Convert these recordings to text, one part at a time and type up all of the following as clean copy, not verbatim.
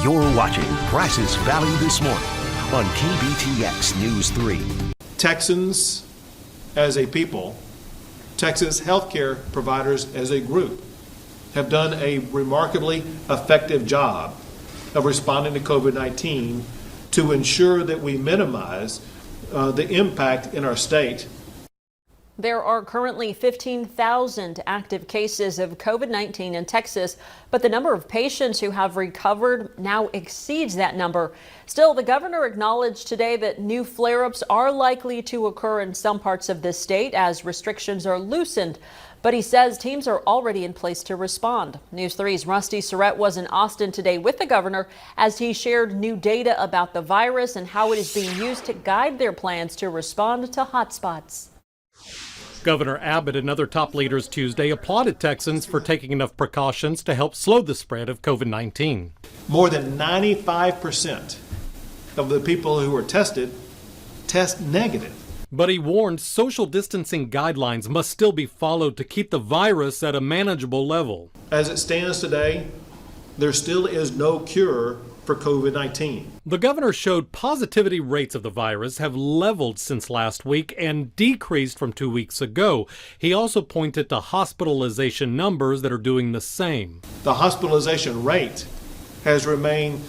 You're watching Brazos Valley This Morning on KBTX News 3. Texans as a people, Texas healthcare providers as a group, have done a remarkably effective job of responding to COVID-19 to ensure that we minimize the impact in our state. There are currently 15,000 active cases of COVID-19 in Texas, but the number of patients who have recovered now exceeds that number. Still, the governor acknowledged today that new flare-ups are likely to occur in some parts of the state as restrictions are loosened. But he says teams are already in place to respond. News 3's Rusty Surrett was in Austin today with the governor as he shared new data about the virus and how it is being used to guide their plans to respond to hotspots. Governor Abbott and other top leaders Tuesday applauded Texans for taking enough precautions to help slow the spread of COVID-19. More than 95% of the people who were tested test negative. But he warned social distancing guidelines must still be followed to keep the virus at a manageable level. As it stands today, there still is no cure for COVID-19. The governor showed positivity rates of the virus have leveled since last week and decreased from 2 weeks ago. He also pointed to hospitalization numbers that are doing the same. The hospitalization rate has remained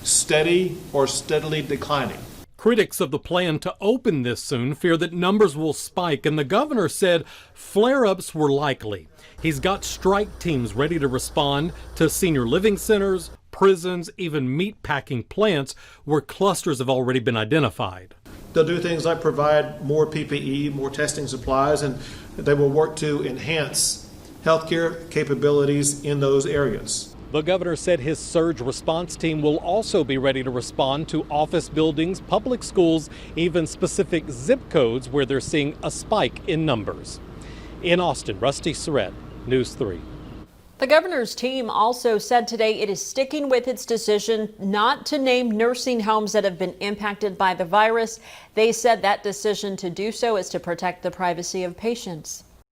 steady or steadily declining. Critics of the plan to open this soon fear that numbers will spike, and the governor said flare-ups were likely. He's got strike teams ready to respond to senior living centers, prisons, even meatpacking plants where clusters have already been identified. They'll do things like provide more PPE, more testing supplies, and they will work to enhance healthcare capabilities in those areas. The governor said his surge response team will also be ready to respond to office buildings, public schools, even specific zip codes where they're seeing a spike in numbers. In Austin, Rusty Surrett, News 3. The governor's team also said today it is sticking with its decision not to name nursing homes that have been impacted by the virus. They said that decision to do so is to protect the privacy of patients.